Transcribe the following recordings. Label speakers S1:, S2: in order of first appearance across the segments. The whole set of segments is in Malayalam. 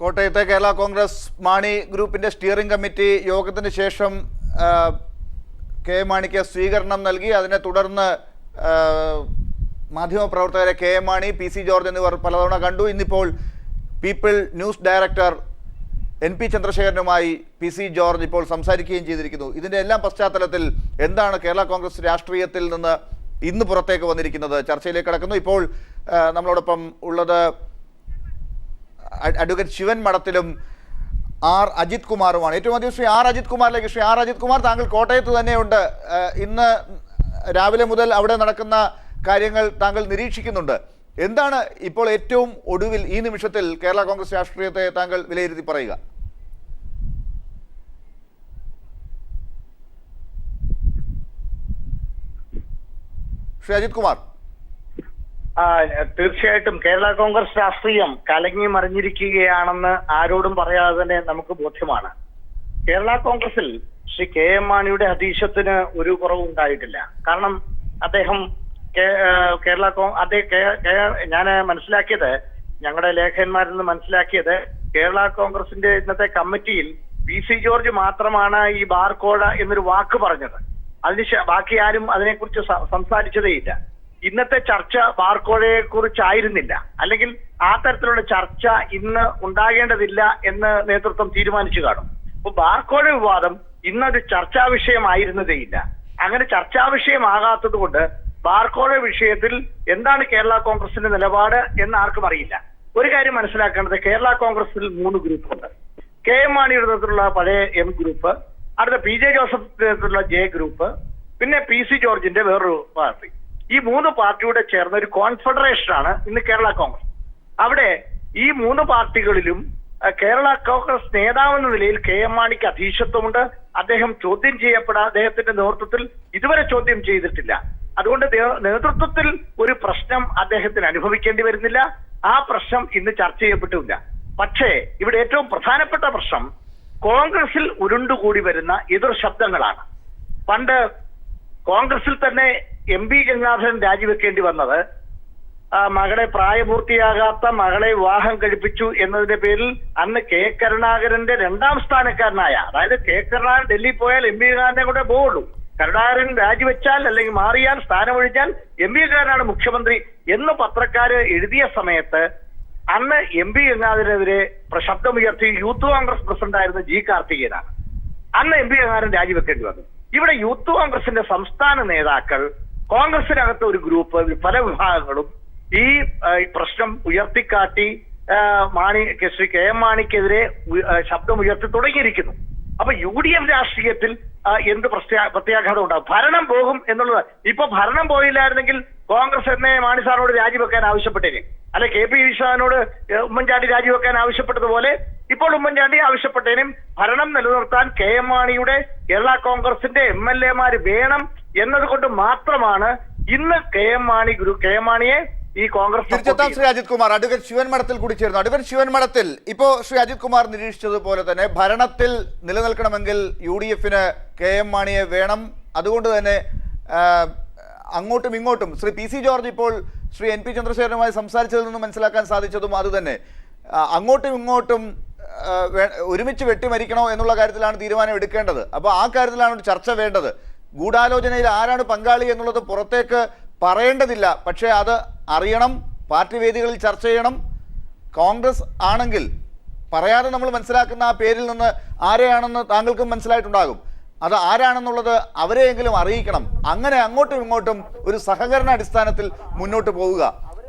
S1: കോട്ടയത്തെ കേരള കോൺഗ്രസ് മാണി ഗ്രൂപ്പിന്റെ സ്റ്റിയറിംഗ് കമ്മിറ്റി യോഗത്തിന് ശേഷം കെ എം മാണിക്ക് സ്വീകരണം നൽകി. അതിനെ തുടർന്ന് മാധ്യമപ്രവർത്തകരെ കെ എം മാണി, പി സി ജോർജ് എന്നിവർ പലതവണ കണ്ടു. ഇന്നിപ്പോൾ people news director N P ചന്ദ്രശേഖരനുമായി പി സി ജോർജ് ഇപ്പോൾ സംസാരിക്കുകയും ചെയ്തിരിക്കുന്നു. ഇതിൻ്റെ എല്ലാം പശ്ചാത്തലത്തിൽ എന്താണ് കേരള കോൺഗ്രസ് രാഷ്ട്രീയത്തിൽ നിന്ന് ഇന്ന് പുറത്തേക്ക് വന്നിരിക്കുന്നത്? ചർച്ചയിലേക്ക് കടക്കുന്നു. ഇപ്പോൾ നമ്മളോടൊപ്പം ഉള്ളത് അഡ്വക്കേറ്റ് ശിവൻ മഠത്തിലും ആർ അജിത് കുമാറുമാണ്. ഏറ്റവും ആദ്യം ശ്രീ ആർ അജിത് കുമാറിലേക്ക്. ശ്രീ ആർ അജിത് കുമാർ, താങ്കൾ കോട്ടയത്ത് തന്നെയുണ്ട്. ഇന്ന് രാവിലെ മുതൽ അവിടെ നടക്കുന്ന കാര്യങ്ങൾ താങ്കൾ നിരീക്ഷിക്കുന്നുണ്ട്. എന്താണ് ഇപ്പോൾ ഏറ്റവും ഒടുവിൽ ഈ നിമിഷത്തിൽ കേരള കോൺഗ്രസ് രാഷ്ട്രീയത്തെ താങ്കൾ വിലയിരുത്തി പറയുക? ശ്രീ അജിത് കുമാർ.
S2: തീർച്ചയായിട്ടും കേരള കോൺഗ്രസ് രാഷ്ട്രീയം കലങ്ങി മറിഞ്ഞിരിക്കുകയാണെന്ന് ആരോടും പറയാതെ തന്നെ നമുക്ക് ബോധ്യമാണ്. കേരള കോൺഗ്രസിൽ ശ്രീ കെ എം മാണിയുടെ അധീശത്തിന് ഒരു കുറവും ഉണ്ടായിട്ടില്ല. കാരണം അദ്ദേഹം ഞാൻ മനസ്സിലാക്കിയത്, ഞങ്ങളുടെ ലേഖകന്മാരിൽ നിന്ന് മനസ്സിലാക്കിയത്, കേരള കോൺഗ്രസിന്റെ ഇന്നത്തെ കമ്മിറ്റിയിൽ പി സി ജോർജ് മാത്രമാണ് ഈ ബാർകോഴ എന്നൊരു വാക്ക് പറഞ്ഞത്. ബാക്കി ആരും അതിനെക്കുറിച്ച് സംസാരിച്ചതേയില്ല. ഇന്നത്തെ ചർച്ച ബാർകോഴയെ കുറിച്ചായിരുന്നില്ല, അല്ലെങ്കിൽ ആ തരത്തിലുള്ള ചർച്ച ഇന്ന് ഉണ്ടാകേണ്ടതില്ല എന്ന് നേതൃത്വം തീരുമാനിച്ചു കാണും. അപ്പൊ ബാർകോഴ വിവാദം ഇന്നൊരു ചർച്ചാ വിഷയമായിരുന്നതേയില്ല. അങ്ങനെ ചർച്ചാ വിഷയമാകാത്തത് കൊണ്ട് ബാർകോഴ വിഷയത്തിൽ എന്താണ് കേരള കോൺഗ്രസിന്റെ നിലപാട് എന്ന് ആർക്കും അറിയില്ല. ഒരു കാര്യം മനസ്സിലാക്കേണ്ടത്, കേരള കോൺഗ്രസിൽ 3 ഗ്രൂപ്പുണ്ട്. കെ എം മാണിയുടെ നേതൃത്വത്തിലുള്ള പഴയ എം ഗ്രൂപ്പ്, അടുത്ത പി ജെ ജോസഫ് നേതൃത്വത്തിലുള്ള ജെ ഗ്രൂപ്പ്, പിന്നെ പി സി ജോർജിന്റെ വേറൊരു പാർട്ടി. ഈ 3 പാർട്ടിയുടെ ചേർന്ന ഒരു കോൺഫെഡറേഷനാണ് ഇന്ന് കേരള കോൺഗ്രസ്. അവിടെ ഈ 3 പാർട്ടികളിലും കേരള കോൺഗ്രസ് നേതാവെന്ന നിലയിൽ കെ എം മാണിക്ക് അധീശത്വമുണ്ട്. അദ്ദേഹം ചോദ്യം അദ്ദേഹത്തിന്റെ നേതൃത്വത്തിൽ ഇതുവരെ ചോദ്യം ചെയ്തിട്ടില്ല. അതുകൊണ്ട് നേതൃത്വത്തിൽ ഒരു പ്രശ്നം അദ്ദേഹത്തിന് അനുഭവിക്കേണ്ടി വരുന്നില്ല. ആ പ്രശ്നം ഇന്ന് ചർച്ച ചെയ്യപ്പെട്ടില്ല. പക്ഷേ ഇവിടെ ഏറ്റവും പ്രധാനപ്പെട്ട പ്രശ്നം കോൺഗ്രസിൽ ഉരുണ്ടുകൂടി വരുന്ന എതിർ ശബ്ദങ്ങളാണ്. പണ്ട് കോൺഗ്രസിൽ തന്നെ എം പി ഗംഗാധരൻ രാജിവെക്കേണ്ടി വന്നത് മകളെ പ്രായപൂർത്തിയാകാത്ത മകളെ വിവാഹം കഴിപ്പിച്ചു എന്നതിന്റെ പേരിൽ അന്ന് കെ കരുണാകരന്റെ 2ാം സ്ഥാനക്കാരനായ, അതായത് കെ കരുണാകരൻ ഡൽഹി പോയാൽ എം പി ഗംഗാധരനെ കൂടെ പോവുള്ളൂ, കരുണാകരൻ രാജിവെച്ചാൽ അല്ലെങ്കിൽ മാറിയാൽ സ്ഥാനമൊഴിച്ചാൽ എം പി ഗംഗാധരനാണ് മുഖ്യമന്ത്രി എന്ന് പത്രക്കാര് എഴുതിയ സമയത്ത് അന്ന് എം പി ഗംഗാധരനെതിരെ ശബ്ദമുയർത്തി യൂത്ത് കോൺഗ്രസ് പ്രസിഡന്റായിരുന്ന ജി കാർത്തികേയനാണ്. അന്ന് എം പി ഗംഗാധരൻ രാജിവെക്കേണ്ടി വന്നു. ഇവിടെ യൂത്ത് കോൺഗ്രസിന്റെ സംസ്ഥാന നേതാക്കൾ, കോൺഗ്രസിനകത്ത് ഒരു ഗ്രൂപ്പ്, പല വിഭാഗങ്ങളും ഈ പ്രശ്നം ഉയർത്തിക്കാട്ടി ശ്രീ കെ എം മാണിക്കെതിരെ ശബ്ദമുയർത്തി തുടങ്ങിയിരിക്കുന്നു. അപ്പൊ യു ഡി എഫ് രാഷ്ട്രീയത്തിൽ എന്ത് പ്രത്യാഘാതം ഉണ്ടാകും? ഭരണം പോകും എന്നുള്ളത്. ഇപ്പൊ ഭരണം പോയില്ലായിരുന്നെങ്കിൽ കോൺഗ്രസ് എന്നെ മാണി സാറിനോട് രാജിവെക്കാൻ ആവശ്യപ്പെട്ടേനെ, അല്ലെ കെ പി വിശ്വനാഥനോട് ഉമ്മൻചാണ്ടി രാജിവെക്കാൻ ആവശ്യപ്പെട്ടതുപോലെ ഇപ്പോൾ ഉമ്മൻചാണ്ടി ആവശ്യപ്പെട്ടേനും ഭരണം നിലനിർത്താൻ കെ എം മാണിയുടെ കേരള കോൺഗ്രസിന്റെ MLA വേണം എന്നതുകൊണ്ട് മാത്രമാണ് ഇന്ന് കെ എം മാണിയെ ഈ കോൺഗ്രസ്.
S1: ശ്രീ അജിത് കുമാർ, അഡ്വക്കേറ്റ് ശിവൻ മഠത്തിൽ കൂടി ചേർന്നു. അഡ്വക്കേറ്റ് ശിവൻ മഠത്തിൽ, ഇപ്പോ ശ്രീ അജിത് കുമാർ നിരീക്ഷിച്ചതുപോലെ തന്നെ ഭരണത്തിൽ നിലനിൽക്കണമെങ്കിൽ UDF-ന് കെ എം മാണിയെ വേണം. അതുകൊണ്ട് തന്നെ അങ്ങോട്ടും ഇങ്ങോട്ടും ശ്രീ പി സി ജോർജ് ഇപ്പോൾ ശ്രീ എൻ പി ചന്ദ്രശേഖരനുമായി സംസാരിച്ചതിൽ നിന്ന് മനസ്സിലാക്കാൻ സാധിച്ചതും അതുതന്നെ. അങ്ങോട്ടും ഇങ്ങോട്ടും ഒരുമിച്ച് വെട്ടിമരിക്കണോ എന്നുള്ള കാര്യത്തിലാണ് തീരുമാനം എടുക്കേണ്ടത്. അപ്പോൾ ആ കാര്യത്തിലാണ് ഒരു ചർച്ച വേണ്ടത്. ഗൂഢാലോചനയിൽ ആരാണ് പങ്കാളി എന്നുള്ളത് പുറത്തേക്ക് പറയേണ്ടതില്ല, പക്ഷേ അത് അറിയണം, പാർട്ടി വേദികളിൽ ചർച്ച ചെയ്യണം. കോൺഗ്രസ് ആണെങ്കിൽ പറയാതെ നമ്മൾ മനസ്സിലാക്കുന്ന ആ പേരിൽ നിന്ന് ആരെയാണെന്ന് താങ്കൾക്കും മനസ്സിലായിട്ടുണ്ടാകും. അത് ആരാണെന്നുള്ളത് അവരെയെങ്കിലും അറിയിക്കണം. അങ്ങനെ അങ്ങോട്ടും ഇങ്ങോട്ടും ഒരു സഹകരണ അടിസ്ഥാനത്തിൽ മുന്നോട്ട് പോവുക.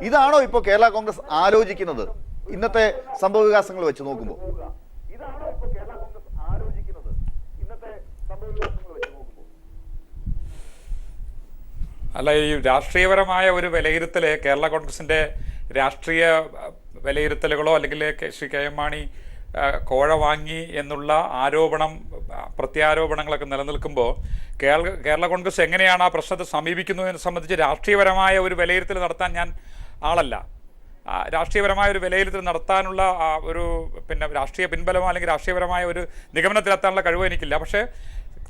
S1: ഇതാണോ ഇപ്പോൾ കേരള കോൺഗ്രസ് ആലോചിക്കുന്നത് ഇന്നത്തെ സംഭവ വികാസങ്ങൾ വെച്ച് നോക്കുമ്പോൾ?
S3: അല്ല, ഈ രാഷ്ട്രീയപരമായ ഒരു വിലയിരുത്തൽ, കേരള കോൺഗ്രസിൻ്റെ രാഷ്ട്രീയ വിലയിരുത്തലുകളോ അല്ലെങ്കിൽ ശ്രീ കെ എം മാണി കോഴ വാങ്ങി എന്നുള്ള പ്രത്യാരോപണങ്ങളൊക്കെ നിലനിൽക്കുമ്പോൾ കേരള കോൺഗ്രസ് എങ്ങനെയാണ് ആ പ്രശ്നത്തെ സമീപിക്കുന്നതിനെ സംബന്ധിച്ച് രാഷ്ട്രീയപരമായ ഒരു വിലയിരുത്തൽ നടത്താൻ ഞാൻ ആളല്ല. രാഷ്ട്രീയപരമായ ഒരു വിലയിരുത്തൽ നടത്താനുള്ള ഒരു രാഷ്ട്രീയ പിൻബലമോ അല്ലെങ്കിൽ രാഷ്ട്രീയപരമായ ഒരു നിഗമനത്തിലെത്താനുള്ള കഴിവ് എനിക്കില്ല. പക്ഷേ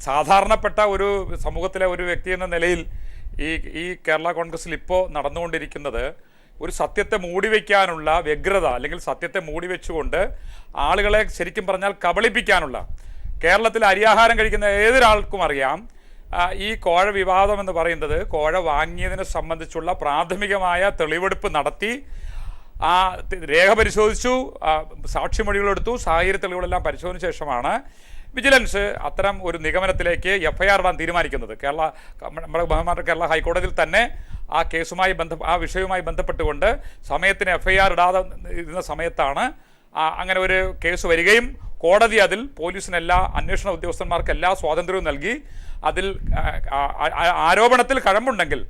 S3: സാധാരണപ്പെട്ട ഒരു സമൂഹത്തിലെ ഒരു വ്യക്തി എന്ന നിലയിൽ ഈ കേരള കോൺഗ്രസിൽ ഇപ്പോൾ നടന്നുകൊണ്ടിരിക്കുന്നത് ഒരു സത്യത്തെ മൂടിവെക്കാനുള്ള വ്യഗ്രത അല്ലെങ്കിൽ സത്യത്തെ മൂടിവെച്ചുകൊണ്ട് ആളുകളെ ശരിക്കും പറഞ്ഞാൽ കബളിപ്പിക്കാനുള്ള, കേരളത്തിൽ അരിയാഹാരം കഴിക്കുന്ന ഏതൊരാൾക്കും അറിയാം ഈ കോഴ വിവാദം എന്ന് പറയുന്നത് കോഴ വാങ്ങിയതിനെ സംബന്ധിച്ചുള്ള പ്രാഥമികമായ തെളിവെടുപ്പ് നടത്തി രേഖ പരിശോധിച്ചു, സാക്ഷിമൊഴികളെടുത്തു, സാഹചര്യ തെളിവുകളെല്ലാം പരിശോധിച്ച ശേഷമാണ് വിജിലൻസ് അത്തരം ഒരു നിഗമനത്തിലേക്ക് FIR ഇടാൻ തീരുമാനിക്കുന്നത്. നമ്മുടെ ബഹുമാനപ്പെട്ട കേരള ഹൈക്കോടതിയിൽ തന്നെ ആ വിഷയവുമായി ബന്ധപ്പെട്ടുകൊണ്ട് സമയത്തിന് FIR ഇടാതെ ഇരുന്ന സമയത്താണ് അങ്ങനെ ഒരു കേസ് വരികയും കോടതി അതിൽ പോലീസിന് അന്വേഷണ ഉദ്യോഗസ്ഥന്മാർക്ക് എല്ലാ സ്വാതന്ത്ര്യവും നൽകി അതിൽ ആരോപണത്തിൽ കഴമ്പുണ്ടെങ്കിൽ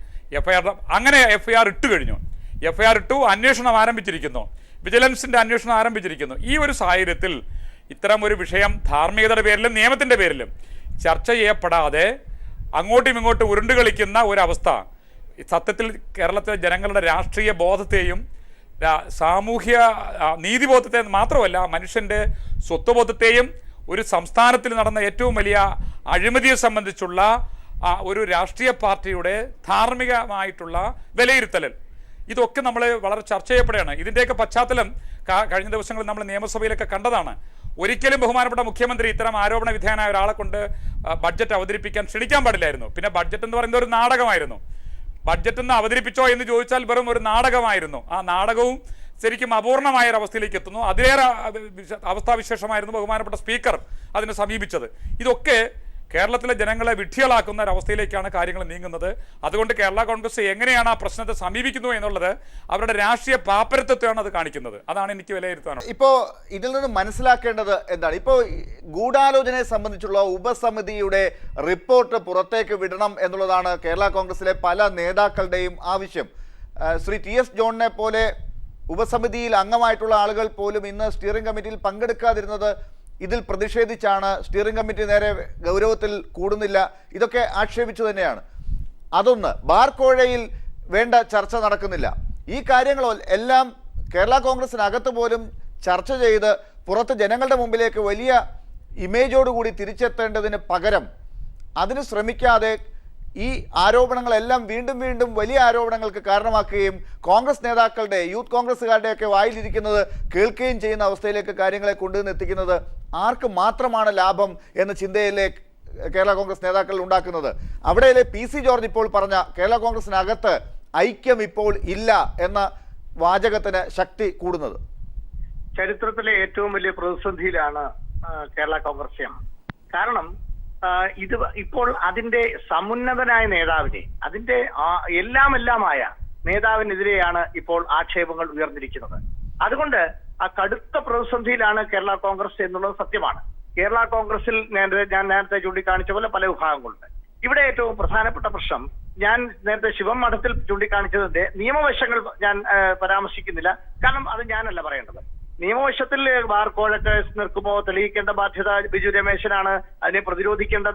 S3: അങ്ങനെ FIR ഇട്ട് കഴിഞ്ഞു. FIR ഇട്ടു, അന്വേഷണം ആരംഭിച്ചിരിക്കുന്നു, വിജിലൻസിന്റെ അന്വേഷണം ആരംഭിച്ചിരിക്കുന്നു. ഈ ഒരു സാഹചര്യത്തിൽ ഇത്തരം ഒരു വിഷയം ധാർമ്മികതയുടെ പേരിലും നിയമത്തിന്റെ പേരിലും ചർച്ച ചെയ്യപ്പെടാതെ അങ്ങോട്ടും ഇങ്ങോട്ടും ഉരുണ്ടുകളിക്കുന്ന ഒരവസ്ഥ സത്യത്തിൽ കേരളത്തിലെ ജനങ്ങളുടെ രാഷ്ട്രീയ ബോധത്തെയും സാമൂഹ്യ നീതിബോധത്തെ മാത്രമല്ല മനുഷ്യന്റെ സ്വത്വബോധത്തെയും ഒരു സംസ്ഥാനത്തിൽ നടന്ന ഏറ്റവും വലിയ അഴിമതിയെ സംബന്ധിച്ചുള്ള ഒരു രാഷ്ട്രീയ പാർട്ടിയുടെ ധാർമ്മികമായിട്ടുള്ള വിലയിരുത്തൽ, ഇതൊക്കെ നമ്മൾ വളരെ ചർച്ച ചെയ്യപ്പെടുകയാണ്. ഇതിൻ്റെയൊക്കെ പശ്ചാത്തലം കഴിഞ്ഞ ദിവസങ്ങളിൽ നമ്മൾ നിയമസഭയിലൊക്കെ കണ്ടതാണ്. ഒരിക്കലും ബഹുമാനപ്പെട്ട മുഖ്യമന്ത്രി ഇത്തരം ആരോപണ വിധേയനായ ഒരാളെ കൊണ്ട് ബഡ്ജറ്റ് അവതരിപ്പിക്കാൻ ക്ഷണിക്കാൻ പാടില്ലായിരുന്നു. പിന്നെ ബഡ്ജറ്റ് എന്ന് പറയുന്നത് ഒരു നാടകമായിരുന്നു. ബഡ്ജറ്റ് ഒന്ന് അവതരിപ്പിച്ചോ എന്ന് ചോദിച്ചാൽ വെറും ഒരു നാടകമായിരുന്നു. ആ നാടകവും ശരിക്കും അപൂർണമായ ഒരു അവസ്ഥയിലേക്ക് എത്തുന്നു. അതിലേറെ അവസ്ഥാവിശേഷമായിരുന്നു ബഹുമാനപ്പെട്ട സ്പീക്കർ അതിനെ സമീപിച്ചത്. ഇതൊക്കെ കേരളത്തിലെ ജനങ്ങളെ വിഡ്ഢികളാക്കുന്ന ഒരവസ്ഥയിലേക്കാണ് കാര്യങ്ങൾ നീങ്ങുന്നത്. അതുകൊണ്ട് കേരള കോൺഗ്രസ് എങ്ങനെയാണ് ആ പ്രശ്നത്തെ സമീപിക്കുന്നു എന്നുള്ളത് അവരുടെ രാഷ്ട്രീയ പാപ്പരത്വത്തെയാണ് അത് കാണിക്കുന്നത്. അതാണ് എനിക്ക് വിലയിരുത്താനുള്ളത്.
S1: ഇപ്പോൾ ഇതിൽ നിന്ന് മനസ്സിലാക്കേണ്ടത് എന്താണ്? ഇപ്പോൾ ഗൂഢാലോചനയെ സംബന്ധിച്ചുള്ള ഉപസമിതിയുടെ റിപ്പോർട്ട് പുറത്തേക്ക് വിടണം എന്നുള്ളതാണ് കേരള കോൺഗ്രസിലെ പല നേതാക്കളുടെയും ആവശ്യം. ശ്രീ TS ജോണിനെ പോലെ ഉപസമിതിയിൽ അംഗമായിട്ടുള്ള ആളുകൾ പോലും ഇന്ന് സ്റ്റിയറിംഗ് കമ്മിറ്റിയിൽ പങ്കെടുക്കാതിരുന്നത് ഇതിൽ പ്രതിഷേധിച്ചാണ്. സ്റ്റിയറിംഗ് കമ്മിറ്റി നേരെ ഗൗരവത്തിൽ കൂടുന്നില്ല, ഇതൊക്കെ ആക്ഷേപിച്ചു തന്നെയാണ്. അതൊന്ന്. ബാർ കോഴയിൽ വേണ്ട ചർച്ച നടക്കുന്നില്ല. ഈ കാര്യങ്ങൾ എല്ലാം കേരള കോൺഗ്രസിനകത്ത് പോലും ചർച്ച ചെയ്ത് പുറത്ത് ജനങ്ങളുടെ മുമ്പിലേക്ക് വലിയ ഇമേജോടുകൂടി തിരിച്ചെത്തേണ്ടതിന് പകരം അതിന് ശ്രമിക്കാതെ ഈ ആരോപണങ്ങളെല്ലാം വീണ്ടും വീണ്ടും വലിയ ആരോപണങ്ങൾക്ക് കാരണമാക്കുകയും കോൺഗ്രസ് നേതാക്കളുടെ യൂത്ത് കോൺഗ്രസ്സുകാരുടെയൊക്കെ വായിലിരിക്കുന്നത് കേൾക്കുകയും ചെയ്യുന്ന അവസ്ഥയിലേക്ക് കാര്യങ്ങളെ കൊണ്ടുവന്നെത്തിക്കുന്നത് ആർക്ക് മാത്രമാണ് ലാഭം എന്ന ചിന്തയിലെ കേരള കോൺഗ്രസ് നേതാക്കൾ ഉണ്ടാക്കുന്നത്. അവിടെയല്ലേ PC ജോർജ് ഇപ്പോൾ പറഞ്ഞ കേരള കോൺഗ്രസിനകത്ത് ഐക്യം ഇപ്പോൾ ഇല്ല എന്ന വാചകത്തിന് ശക്തി കൂടുന്നത്?
S2: ചരിത്രത്തിലെ ഏറ്റവും വലിയ പ്രതിസന്ധിയിലാണ് കേരള കോൺഗ്രസ്. കാരണം ഇത് ഇപ്പോൾ അതിന്റെ സമുന്നതനായ നേതാവിനെ, അതിന്റെ എല്ലാമായ നേതാവിനെതിരെയാണ് ഇപ്പോൾ ആക്ഷേപങ്ങൾ ഉയർന്നിരിക്കുന്നത്. അതുകൊണ്ട് ആ കടുത്ത പ്രതിസന്ധിയിലാണ് കേരള കോൺഗ്രസ് എന്നുള്ളത് സത്യമാണ്. കേരള കോൺഗ്രസിൽ ഞാൻ നേരത്തെ ചൂണ്ടിക്കാണിച്ച പോലെ പല വിഭാഗങ്ങളുണ്ട്. ഇവിടെ ഏറ്റവും പ്രധാനപ്പെട്ട പ്രശ്നം ഞാൻ നേരത്തെ ശിവം മഠത്തിൽ ചൂണ്ടിക്കാണിച്ചതിന്റെ നിയമവശങ്ങൾ ഞാൻ പരാമർശിക്കുന്നില്ല. കാരണം അത് ഞാനല്ല പറയേണ്ടത്. നിയമവശത്തിൽ ബാർ കോഴ കേസ് നിൽക്കുമോ തെളിയിക്കേണ്ട ബാധ്യത ബിജു രമേശനാണ്. അതിനെ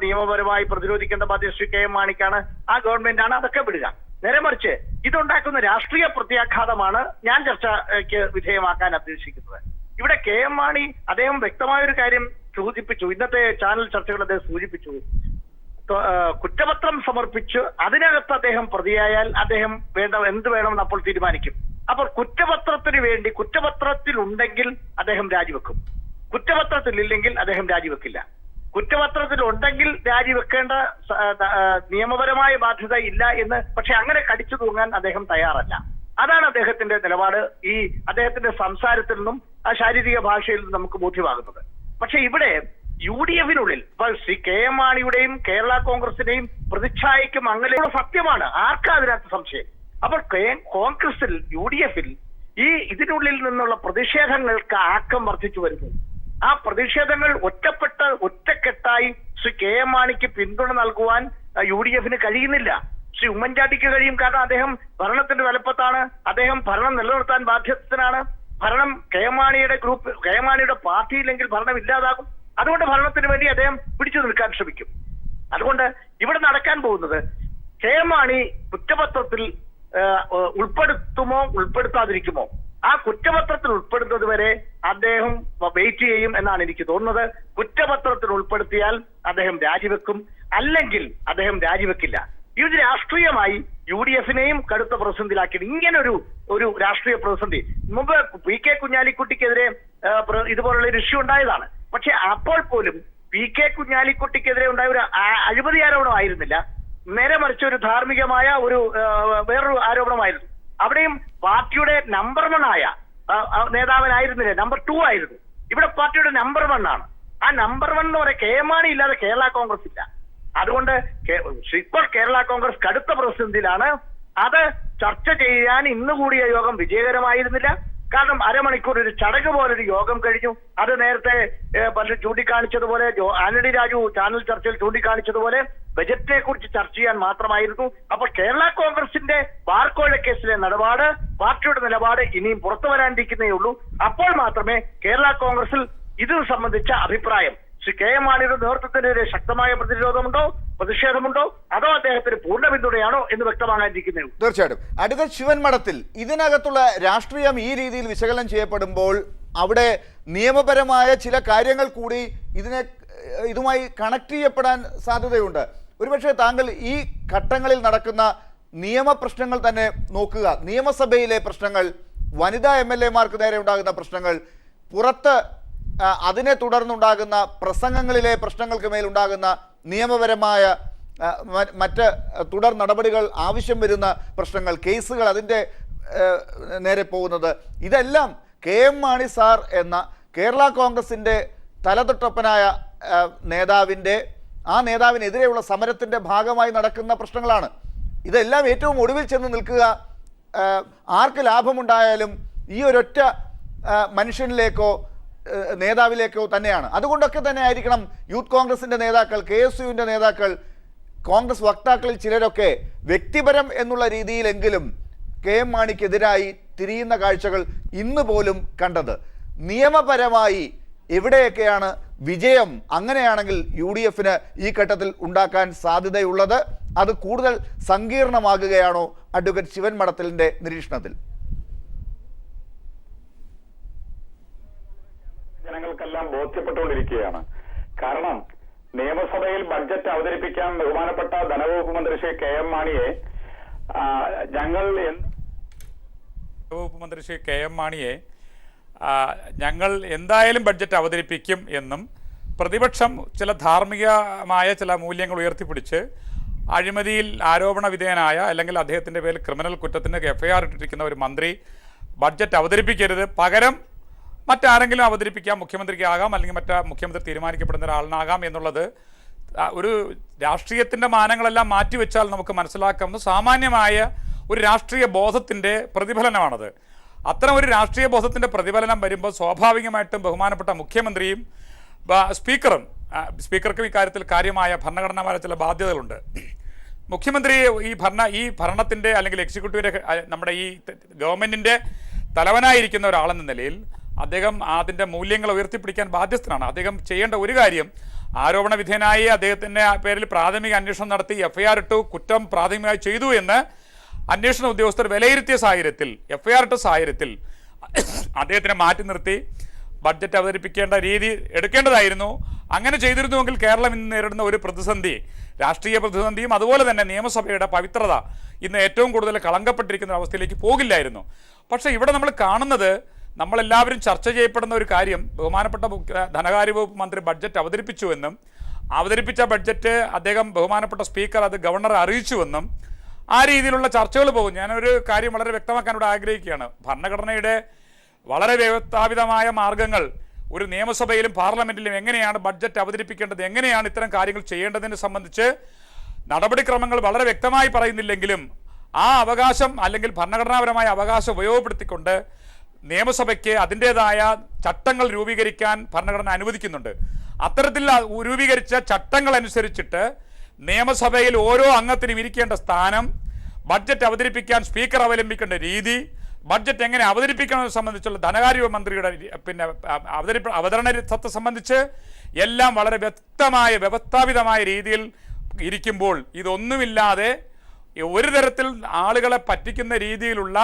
S2: നിയമപരമായി പ്രതിരോധിക്കേണ്ട ബാധ്യത ശ്രീ KM മാണിക്കാണ്. ആ ഗവൺമെന്റാണ്. അതൊക്കെ വിടുക. നേരെ മറിച്ച് ഇതുണ്ടാക്കുന്ന രാഷ്ട്രീയ പ്രത്യാഘാതമാണ് ഞാൻ ചർച്ചയ്ക്ക് വിധേയമാക്കാൻ അഭ്യർത്ഥിക്കുന്നത്. ഇവിടെ KM മാണി അദ്ദേഹം വ്യക്തമായൊരു കാര്യം സൂചിപ്പിച്ചു. ഇന്നത്തെ ചാനൽ ചർച്ചകൾ അദ്ദേഹം സൂചിപ്പിച്ചു. കുറ്റപത്രം സമർപ്പിച്ച് അതിനകത്ത് അദ്ദേഹം പ്രതിയായാൽ അദ്ദേഹം എന്ത് വേണമെന്ന് അപ്പോൾ തീരുമാനിക്കും. അപ്പോൾ കുറ്റപത്രത്തിൽ ഉണ്ടെങ്കിൽ അദ്ദേഹം രാജിവെക്കും, കുറ്റപത്രത്തിൽ ഇല്ലെങ്കിൽ അദ്ദേഹം രാജിവെക്കില്ല. കുറ്റപത്രത്തിൽ ഉണ്ടെങ്കിൽ രാജിവെക്കേണ്ട നിയമപരമായ ബാധ്യത ഇല്ല എന്ന് പക്ഷെ അങ്ങനെ കടിച്ചു തൂങ്ങാൻ അദ്ദേഹം തയ്യാറല്ല. അതാണ് അദ്ദേഹത്തിന്റെ നിലപാട്. ഈ അദ്ദേഹത്തിന്റെ സംസാരത്തിൽ നിന്നും ആ ശാരീരിക ഭാഷയിൽ നിന്നും നമുക്ക് ബോധ്യമാകുന്നത്. പക്ഷെ ഇവിടെ UDF-നുള്ളിൽ ശ്രീ KM മാണിയുടെയും കേരള കോൺഗ്രസിന്റെയും പ്രതിച്ഛായയ്ക്കും അങ്ങനെയുള്ള സത്യമാണ്. ആർക്കാ അതിനകത്ത് സംശയം? അപ്പോൾ കോൺഗ്രസിൽ UDF-ൽ ഇതിനുള്ളിൽ നിന്നുള്ള പ്രതിഷേധങ്ങൾക്ക് ആക്കം വർദ്ധിച്ചു വരുന്നു. ആ പ്രതിഷേധങ്ങൾ ഒറ്റക്കെട്ടായി ശ്രീ KM മാണിക്ക് പിന്തുണ നൽകുവാൻ UDF-ന് കഴിയുന്നില്ല. ശ്രീ ഉമ്മൻചാണ്ടിക്ക് കഴിയും. കാരണം അദ്ദേഹം ഭരണത്തിന്റെ വലപ്പത്താണ്. അദ്ദേഹം ഭരണം നിലനിർത്താൻ ബാധ്യസ്ഥനാണ്. ഭരണം KM മാണിയുടെ പാർട്ടിയില്ലെങ്കിൽ ഭരണം ഇല്ലാതാകും. അതുകൊണ്ട് ഭരണത്തിന് വേണ്ടി അദ്ദേഹം പിടിച്ചു നിൽക്കാൻ ശ്രമിക്കും. അതുകൊണ്ട് ഇവിടെ നടക്കാൻ പോകുന്നത് KM മാണി കുറ്റപത്രത്തിൽ ഉൾപ്പെടുത്തുമോ ഉൾപ്പെടുത്താതിരിക്കുമോ? ആ കുറ്റപത്രത്തിൽ ഉൾപ്പെടുന്നത് വരെ അദ്ദേഹം വെയിറ്റ് ചെയ്യും എന്നാണ് എനിക്ക് തോന്നുന്നത്. കുറ്റപത്രത്തിൽ ഉൾപ്പെടുത്തിയാൽ അദ്ദേഹം രാജിവെക്കും, അല്ലെങ്കിൽ അദ്ദേഹം രാജിവെക്കില്ല. ഇത് രാഷ്ട്രീയമായി UDF-നെയും കടുത്ത പ്രതിസന്ധിയിലാക്കിയത്. ഇങ്ങനൊരു രാഷ്ട്രീയ പ്രതിസന്ധി മുമ്പ് PK കുഞ്ഞാലിക്കുട്ടിക്കെതിരെ ഇതുപോലുള്ള ഒരു ഇഷ്യൂ ഉണ്ടായതാണ്. പക്ഷെ അപ്പോൾ പോലും PK കുഞ്ഞാലിക്കുട്ടിക്കെതിരെ ഉണ്ടായ ഒരു അഴിമതി ആരോപണം ആയിരുന്നില്ല, നേരെ മറിച്ച് ഒരു ധാർമ്മികമായ വേറൊരു ആരോപണമായിരുന്നു. അവിടെയും പാർട്ടിയുടെ നമ്പർ 1 ആയ നേതാവനായിരുന്നില്ല, നമ്പർ 2 ആയിരുന്നു. ഇവിടെ പാർട്ടിയുടെ നമ്പർ 1 ആണ്. ആ നമ്പർ 1 എന്ന് പറയാൻ KM മാണി ഇല്ലാതെ കേരള കോൺഗ്രസ് ഇല്ല. അതുകൊണ്ട് ഇപ്പോൾ കേരള കോൺഗ്രസ് കടുത്ത പ്രതിസന്ധിയിലാണ്. അത് ചർച്ച ചെയ്യാൻ ഇന്ന് കൂടിയ യോഗം വിജയകരമായിരുന്നില്ല. കാരണം അരമണിക്കൂർ ഒരു ചടങ്ങ് പോലൊരു യോഗം കഴിഞ്ഞു. അത് നേരത്തെ പലരും ചൂണ്ടിക്കാണിച്ചതുപോലെ, ആന്റണി രാജു ചാനൽ ചർച്ചയിൽ ചൂണ്ടിക്കാണിച്ചതുപോലെ ബജറ്റിനെ കുറിച്ച് ചർച്ച ചെയ്യാൻ മാത്രമായിരുന്നു. അപ്പോൾ കേരള കോൺഗ്രസിന്റെ ബാർക്കോഴ കേസിലെ നിലപാട്, പാർട്ടിയുടെ നിലപാട് ഇനിയും പുറത്തു വരാനിരിക്കുന്നേ ഉള്ളൂ. അപ്പോൾ മാത്രമേ കേരള കോൺഗ്രസിൽ ഇത് സംബന്ധിച്ച അഭിപ്രായം, ശ്രീ KM മാണിയുടെ നേതൃത്വത്തിനെതിരെ ശക്തമായ പ്രതിഷേധമുണ്ടോ, അതോ അദ്ദേഹത്തിന് പൂർണ്ണ പിന്തുണയാണോ എന്ന് വ്യക്തമാകാനിരിക്കുന്നേ ഉള്ളൂ.
S1: തീർച്ചയായിട്ടും. അഡ്വക്കേറ്റ് ശിവൻ മഠത്തിൽ ഇതിനകത്തുള്ള രാഷ്ട്രീയം ഈ രീതിയിൽ വിശകലനം ചെയ്യപ്പെടുമ്പോൾ അവിടെ നിയമപരമായ ചില കാര്യങ്ങൾ കൂടി ഇതുമായി കണക്ട് ചെയ്യപ്പെടാൻ സാധ്യതയുണ്ട്. ഒരുപക്ഷെ താങ്കൾ ഈ ഘട്ടങ്ങളിൽ നടക്കുന്ന നിയമപ്രശ്നങ്ങൾ തന്നെ നോക്കുക. നിയമസഭയിലെ പ്രശ്നങ്ങൾ, വനിതാ MLA-മാർക്ക് നേരെ ഉണ്ടാകുന്ന പ്രശ്നങ്ങൾ, പുറത്ത് അതിനെ തുടർന്നുണ്ടാകുന്ന പ്രസംഗങ്ങളിലെ പ്രശ്നങ്ങൾക്ക് മേലുണ്ടാകുന്ന നിയമപരമായ മറ്റ് തുടർ നടപടികൾ ആവശ്യം വരുന്ന പ്രശ്നങ്ങൾ, കേസുകൾ അതിൻ്റെ നേരെ പോകുന്നത്, ഇതെല്ലാം KM മാണി സാർ എന്ന കേരള കോൺഗ്രസിൻ്റെ തലതൊട്ടപ്പനായ ആ നേതാവിനെതിരെയുള്ള സമരത്തിൻ്റെ ഭാഗമായി നടക്കുന്ന പ്രശ്നങ്ങളാണ്. ഇതെല്ലാം ഏറ്റവും ഒടുവിൽ ചെന്ന് നിൽക്കുക ആർക്ക് ലാഭമുണ്ടായാലും ഈ ഒരൊറ്റ മനുഷ്യനിലേക്കോ നേതാവിലേക്കോ തന്നെയാണ്. അതുകൊണ്ടൊക്കെ തന്നെ ആയിരിക്കണം യൂത്ത് കോൺഗ്രസിൻ്റെ നേതാക്കൾ, KSUവിൻ്റെ നേതാക്കൾ, കോൺഗ്രസ് വക്താക്കളിൽ ചിലരൊക്കെ വ്യക്തിപരം എന്നുള്ള രീതിയിലെങ്കിലും KM മാണിക്കെതിരായി തിരിയുന്ന കാഴ്ചകൾ ഇന്ന് പോലും കണ്ടത്. നിയമപരമായി എവിടെയൊക്കെയാണ് വിജയം, അങ്ങനെയാണെങ്കിൽ UDF-ന് ഈ ഘട്ടത്തിൽ ഉണ്ടാക്കാൻ സാധ്യതയുള്ളത്? അത് കൂടുതൽ സങ്കീർണമാകുകയാണോ അഡ്വക്കേറ്റ് ശിവൻ മഠത്തിലിൻ്റെ നിരീക്ഷണത്തിൽ?
S4: ജനങ്ങൾക്കെല്ലാം ബോധ്യപ്പെട്ടുകൊണ്ടിരിക്കുകയാണ്. കാരണം നിയമസഭയിൽ ബഡ്ജറ്റ് അവതരിപ്പിക്കാൻ ബഹുമാനപ്പെട്ട ധനവകുപ്പ് മന്ത്രി ശ്രീ KM മാണിയെ
S3: ഞങ്ങൾ എന്തായാലും ബഡ്ജറ്റ് അവതരിപ്പിക്കും എന്നും പ്രതിപക്ഷം ചില ധാർമ്മികമായ ചില മൂല്യങ്ങൾ ഉയർത്തിപ്പിടിച്ച് അഴിമതിയിൽ ആരോപണ വിധേയനായ അല്ലെങ്കിൽ അദ്ദേഹത്തിൻ്റെ പേരിൽ ക്രിമിനൽ കുറ്റത്തിന് FIR ഇട്ടിരിക്കുന്ന ഒരു മന്ത്രി ബഡ്ജറ്റ് അവതരിപ്പിക്കരുത്, പകരം മറ്റാരെങ്കിലും അവതരിപ്പിക്കാം, മുഖ്യമന്ത്രിക്കാകാം അല്ലെങ്കിൽ മുഖ്യമന്ത്രി തീരുമാനിക്കപ്പെടുന്ന ഒരാളിനാകാം എന്നുള്ളത് ഒരു രാഷ്ട്രീയത്തിൻ്റെ മാനങ്ങളെല്ലാം മാറ്റിവെച്ചാൽ നമുക്ക് മനസ്സിലാക്കാവുന്ന സാമാന്യമായ ഒരു രാഷ്ട്രീയ ബോധത്തിൻ്റെ പ്രതിഫലനമാണത്. അത്തരം ഒരു രാഷ്ട്രീയ ബോധത്തിൻ്റെ പ്രതിഫലനം വരുമ്പോൾ സ്വാഭാവികമായിട്ടും ബഹുമാനപ്പെട്ട മുഖ്യമന്ത്രിയും സ്പീക്കർക്കും ഇക്കാര്യത്തിൽ കാര്യമായ ഭരണഘടനാപരമായ ചില ബാധ്യതകളുണ്ട്. മുഖ്യമന്ത്രി ഈ ഭരണത്തിൻ്റെ അല്ലെങ്കിൽ എക്സിക്യൂട്ടീവിൻ്റെ നമ്മുടെ ഈ ഗവൺമെൻറ്റിൻ്റെ തലവനായിരിക്കുന്ന ഒരാളെന്ന നിലയിൽ അദ്ദേഹം അതിൻ്റെ മൂല്യങ്ങൾ ഉയർത്തിപ്പിടിക്കാൻ ബാധ്യസ്ഥനാണ്. അദ്ദേഹം ചെയ്യേണ്ട ഒരു കാര്യം, ആരോപണ വിധേയനായി അദ്ദേഹത്തിൻ്റെ പേരിൽ പ്രാഥമിക അന്വേഷണം നടത്തി FIR ഇട്ടു, കുറ്റം പ്രാഥമികമായി ചെയ്തു എന്ന് അന്വേഷണ ഉദ്യോഗസ്ഥർ വിലയിരുത്തിയ സാഹചര്യത്തിൽ, FIR ഇട്ട സാഹചര്യത്തിൽ അദ്ദേഹത്തിനെ മാറ്റി നിർത്തി ബഡ്ജറ്റ് അവതരിപ്പിക്കേണ്ട രീതി എടുക്കേണ്ടതായിരുന്നു. അങ്ങനെ ചെയ്തിരുന്നുവെങ്കിൽ കേരളം ഇന്ന് നേരിടുന്ന ഒരു പ്രതിസന്ധി, രാഷ്ട്രീയ പ്രതിസന്ധിയും അതുപോലെ തന്നെ നിയമസഭയുടെ പവിത്രത ഇന്ന് ഏറ്റവും കൂടുതൽ കളങ്കപ്പെട്ടിരിക്കുന്ന അവസ്ഥയിലേക്ക് പോകില്ലായിരുന്നു. പക്ഷേ ഇവിടെ നമ്മൾ കാണുന്നത്, നമ്മളെല്ലാവരും ചർച്ച ചെയ്യപ്പെടുന്ന ഒരു കാര്യം, ബഹുമാനപ്പെട്ട ധനകാര്യ വകുപ്പ് മന്ത്രി ബഡ്ജറ്റ് അവതരിപ്പിച്ചുവെന്നും അവതരിപ്പിച്ച ബഡ്ജറ്റ് അദ്ദേഹം ബഹുമാനപ്പെട്ട സ്പീക്കർ അത് ഗവർണറെ അറിയിച്ചുവെന്നും ആ രീതിയിലുള്ള ചർച്ചകൾ പോകും. ഞാനൊരു കാര്യം വളരെ വ്യക്തമാക്കാൻ ഇവിടെ ആഗ്രഹിക്കുകയാണ്. ഭരണഘടനയുടെ വളരെ വ്യവസ്ഥാപിതമായ മാർഗങ്ങൾ ഒരു നിയമസഭയിലും പാർലമെന്റിലും എങ്ങനെയാണ് ബഡ്ജറ്റ് അവതരിപ്പിക്കേണ്ടത്, എങ്ങനെയാണ് ഇത്തരം കാര്യങ്ങൾ ചെയ്യേണ്ടതിനെ സംബന്ധിച്ച് നടപടിക്രമങ്ങൾ വളരെ വ്യക്തമായി പറയുന്നില്ലെങ്കിലും ആ അവകാശം അല്ലെങ്കിൽ ഭരണഘടനാപരമായ അവകാശം ഉപയോഗപ്പെടുത്തിക്കൊണ്ട് നിയമസഭയ്ക്ക് അതിൻ്റെതായ ചട്ടങ്ങൾ രൂപീകരിക്കാൻ ഭരണഘടന അനുവദിക്കുന്നുണ്ട്. അത്തരത്തിൽ രൂപീകരിച്ച ചട്ടങ്ങൾ അനുസരിച്ചിട്ട് നിയമസഭയിൽ ഓരോ അംഗത്തിനും ഇരിക്കേണ്ട സ്ഥാനം, ബഡ്ജറ്റ് അവതരിപ്പിക്കാൻ സ്പീക്കർ അവലംബിക്കേണ്ട രീതി, ബഡ്ജറ്റ് എങ്ങനെ അവതരിപ്പിക്കണമെന്ന് സംബന്ധിച്ചുള്ള ധനകാര്യ മന്ത്രിയുടെ അവതരണത്തെ സംബന്ധിച്ച് എല്ലാം വളരെ വ്യവസ്ഥാപിതമായ രീതിയിൽ ഇരിക്കുമ്പോൾ ഇതൊന്നുമില്ലാതെ ഒരു തരത്തിൽ ആളുകളെ പറ്റിക്കുന്ന രീതിയിലുള്ള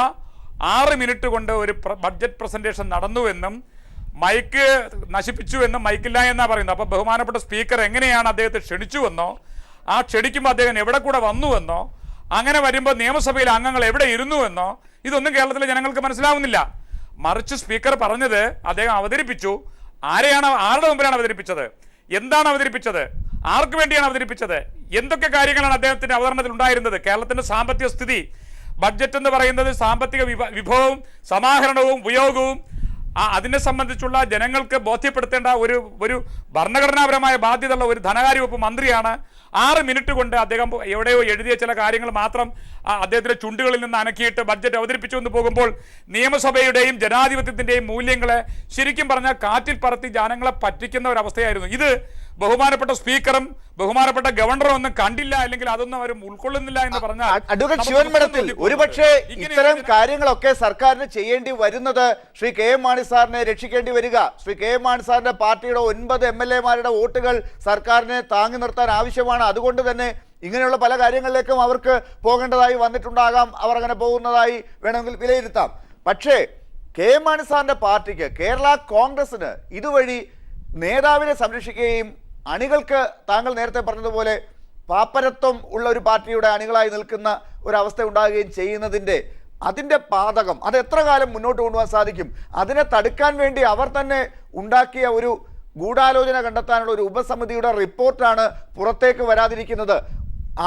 S3: 6 മിനിറ്റ് കൊണ്ട് ഒരു ബഡ്ജറ്റ് പ്രസന്റേഷൻ നടന്നുവെന്നും മൈക്ക് നശിപ്പിച്ചുവെന്നും മൈക്കില്ല എന്നാണ് പറയുന്നത്. അപ്പോൾ ബഹുമാനപ്പെട്ട സ്പീക്കർ എങ്ങനെയാണ് അദ്ദേഹത്തെ ക്ഷണിച്ചുവെന്നോ ആ ക്ഷണിക്കുമ്പോൾ അദ്ദേഹം എവിടെ കൂടെ വന്നുവെന്നോ അങ്ങനെ വരുമ്പോൾ നിയമസഭയിൽ അംഗങ്ങൾ എവിടെ ഇരുന്നുവെന്നോ ഇതൊന്നും കേരളത്തിലെ ജനങ്ങൾക്ക് മനസ്സിലാവുന്നില്ല. മറിച്ച് സ്പീക്കർ പറഞ്ഞത് അദ്ദേഹം അവതരിപ്പിച്ചു. ആരുടെ മുമ്പിലാണ് അവതരിപ്പിച്ചത്, എന്താണ് അവതരിപ്പിച്ചത്, ആർക്ക് വേണ്ടിയാണ് അവതരിപ്പിച്ചത്, എന്തൊക്കെ കാര്യങ്ങളാണ് അദ്ദേഹത്തിന്റെ അവതരണത്തിൽ ഉണ്ടായിരുന്നത്? കേരളത്തിന്റെ സാമ്പത്തിക സ്ഥിതി, ബഡ്ജറ്റ് എന്ന് പറയുന്നത് സാമ്പത്തിക വിഭവവും സമാഹരണവും ഉപയോഗവും അതിനെ സംബന്ധിച്ചുള്ള ജനങ്ങൾക്ക് ബോധ്യപ്പെടുത്തേണ്ട ഒരു ഭരണഘടനാപരമായ ബാധ്യതയുള്ള ഒരു ധനകാര്യ വകുപ്പ് മന്ത്രിയാണ് 6 മിനിറ്റ് കൊണ്ട് അദ്ദേഹം എവിടെയോ എഴുതിയ ചില കാര്യങ്ങൾ മാത്രം അദ്ദേഹത്തിന്റെ ചുണ്ടുകളിൽ നിന്ന് അനക്കിയിട്ട് ബഡ്ജറ്റ് അവതരിപ്പിച്ചു എന്ന് പോകുമ്പോൾ നിയമസഭയുടെയും ജനാധിപത്യത്തിന്റെയും മൂല്യങ്ങളെ ശരിക്കും പറഞ്ഞാൽ കാറ്റിൽ പറത്തി ജനങ്ങളെ പറ്റിക്കുന്ന ഒരവസ്ഥയായിരുന്നു ഇത്. ബഹുമാനപ്പെട്ട സ്പീക്കറും ബഹുമാനപ്പെട്ട ഗവർണറും ഒന്നും കണ്ടില്ല, അല്ലെങ്കിൽ അതൊന്നും അവർ ഉൾക്കൊള്ളുന്നില്ല എന്ന് പറഞ്ഞാൽ
S1: അഡ്വക്കേറ്റ് ശിവൻ മഠത്തിൽ ഒരുപക്ഷെ ഇത്തരം കാര്യങ്ങളൊക്കെ സർക്കാരിന് ചെയ്യേണ്ടി വരുന്നത് ശ്രീ കെ എം മാണി സാറിനെ രക്ഷിക്കേണ്ടി വരിക. ശ്രീ കെ എം മാണി സാറിന്റെ പാർട്ടിയുടെ 9 MLA-മാരുടെ വോട്ടുകൾ സർക്കാരിനെ താങ്ങി നിർത്താൻ ആവശ്യമാണ്. അതുകൊണ്ട് തന്നെ ഇങ്ങനെയുള്ള പല കാര്യങ്ങളിലേക്കും അവർക്ക് പോകേണ്ടതായി വന്നിട്ടുണ്ടാകാം. അവർ അങ്ങനെ പോകുന്നതായി വേണമെങ്കിൽ വിലയിരുത്താം. പക്ഷേ കെ എം മാണി സാറിന്റെ പാർട്ടിക്ക്, കേരള കോൺഗ്രസിന് ഇതുവഴി നേതാവിനെ സംരക്ഷിക്കുകയും അണികൾക്ക് താങ്കൾ നേരത്തെ പറഞ്ഞതുപോലെ പാപ്പരത്വം ഉള്ള ഒരു പാർട്ടിയുടെ അണികളായി നിൽക്കുന്ന ഒരവസ്ഥ ഉണ്ടാകുകയും ചെയ്യുന്നതിൻ്റെ അതിൻ്റെ പാതകം അത് എത്ര കാലം മുന്നോട്ട് കൊണ്ടുപോകാൻ സാധിക്കും? അതിനെ തടുക്കാൻ വേണ്ടി അവർ തന്നെ ഉണ്ടാക്കിയ ഒരു ഗൂഢാലോചന കണ്ടെത്താനുള്ള ഒരു ഉപസമിതിയുടെ റിപ്പോർട്ടാണ് പുറത്തേക്ക് വരാതിരിക്കുന്നത്.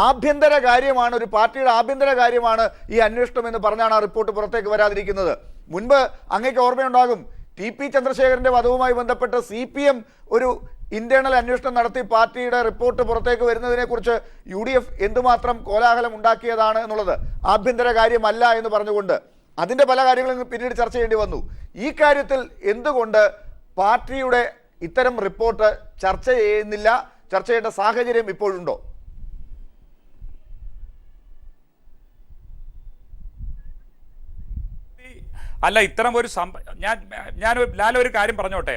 S1: ആഭ്യന്തര കാര്യമാണ്, ഒരു പാർട്ടിയുടെ ആഭ്യന്തര കാര്യമാണ് ഈ അന്വേഷണം എന്ന് പറഞ്ഞാണ് ആ റിപ്പോർട്ട് പുറത്തേക്ക് വരാതിരിക്കുന്നത്. മുൻപ് അങ്ങേക്ക് ഓർമ്മയുണ്ടാകും, TP ചന്ദ്രശേഖരന്റെ വധവുമായി ബന്ധപ്പെട്ട് CPM ഒരു ഇന്റേണൽ അന്വേഷണം നടത്തി പാർട്ടിയുടെ റിപ്പോർട്ട് പുറത്തേക്ക് വരുന്നതിനെ കുറിച്ച് UDF എന്തുമാത്രം കോലാഹലം ഉണ്ടാക്കിയതാണ് എന്നുള്ളത്. ആഭ്യന്തര കാര്യമല്ല എന്ന് പറഞ്ഞുകൊണ്ട് അതിന്റെ പല കാര്യങ്ങളും പിന്നീട് ചർച്ച ചെയ്യേണ്ടി വന്നു. ഈ കാര്യത്തിൽ എന്തുകൊണ്ട് പാർട്ടിയുടെ ഇത്തരം റിപ്പോർട്ട് ചർച്ച ചെയ്യുന്നില്ല? ചർച്ച ചെയ്യേണ്ട സാഹചര്യം ഇപ്പോഴുണ്ടോ?
S3: അല്ല, ഇത്തരം ഒരു ഞാൻ ലാലൊരു കാര്യം പറഞ്ഞോട്ടെ.